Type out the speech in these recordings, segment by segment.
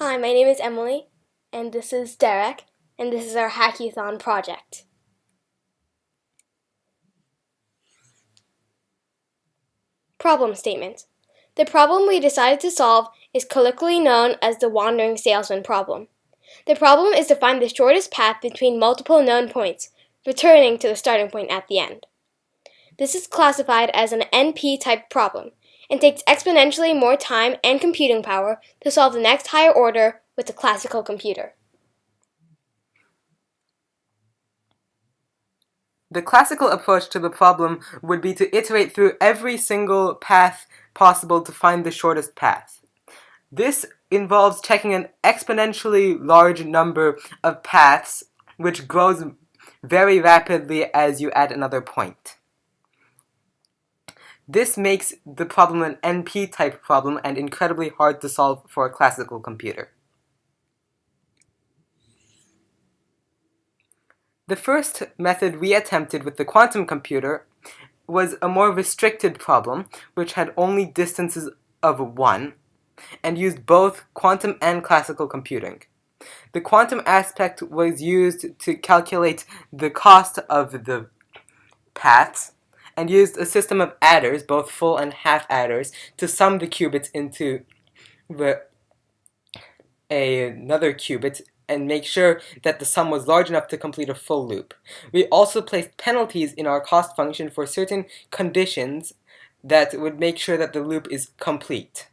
Hi, my name is Emily, and this is Derek, and this is our Hack-Q-Thon project. Problem statement. The problem we decided to solve is colloquially known as the wandering salesman problem. The problem is to find the shortest path between multiple known points, returning to the starting point at the end. This is classified as an NP-type problem, and takes exponentially more time and computing power to solve the next higher order with a classical computer. The classical approach to the problem would be to iterate through every single path possible to find the shortest path. This involves checking an exponentially large number of paths, which grows very rapidly as you add another point. This makes the problem an NP-type problem and incredibly hard to solve for a classical computer. The first method we attempted with the quantum computer was a more restricted problem, which had only distances of 1, and used both quantum and classical computing. The quantum aspect was used to calculate the cost of the paths, and used a system of adders, both full and half adders, to sum the qubits into another qubit and make sure that the sum was large enough to complete a full loop. We also placed penalties in our cost function for certain conditions that would make sure that the loop is complete.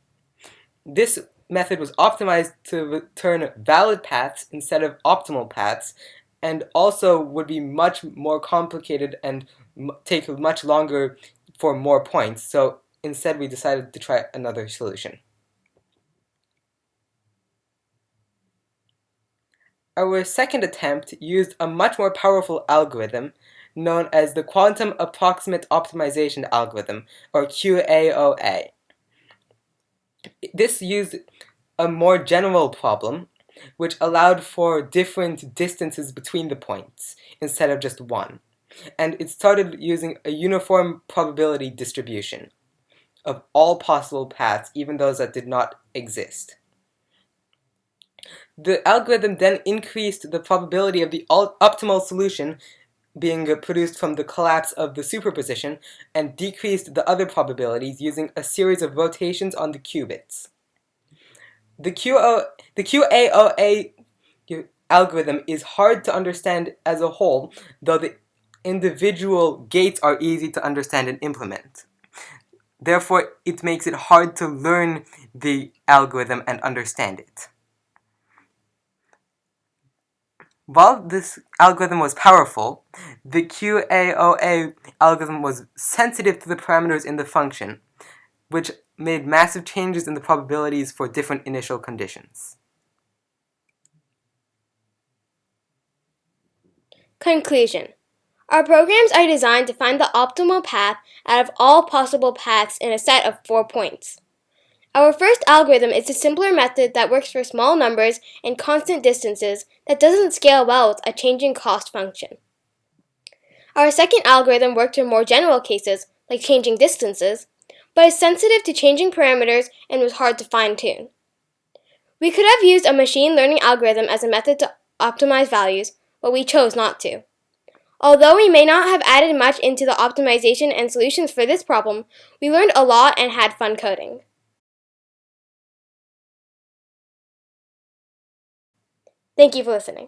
This method was optimized to return valid paths instead of optimal paths, and also would be much more complicated and take much longer for more points, so instead we decided to try another solution. Our second attempt used a much more powerful algorithm known as the Quantum Approximate Optimization Algorithm, or QAOA. This used a more general problem, which allowed for different distances between the points, instead of just one. And it started using a uniform probability distribution of all possible paths, even those that did not exist. The algorithm then increased the probability of the optimal solution being produced from the collapse of the superposition, and decreased the other probabilities using a series of rotations on the qubits. The QAOA algorithm is hard to understand as a whole, though the individual gates are easy to understand and implement. Therefore, it makes it hard to learn the algorithm and understand it. While this algorithm was powerful, the QAOA algorithm was sensitive to the parameters in the function, which made massive changes in the probabilities for different initial conditions. Conclusion. Our programs are designed to find the optimal path out of all possible paths in a set of 4 points. Our first algorithm is a simpler method that works for small numbers and constant distances that doesn't scale well with a changing cost function. Our second algorithm works for more general cases, like changing distances, but is sensitive to changing parameters and was hard to fine-tune. We could have used a machine learning algorithm as a method to optimize values, but we chose not to. Although we may not have added much into the optimization and solutions for this problem, we learned a lot and had fun coding. Thank you for listening.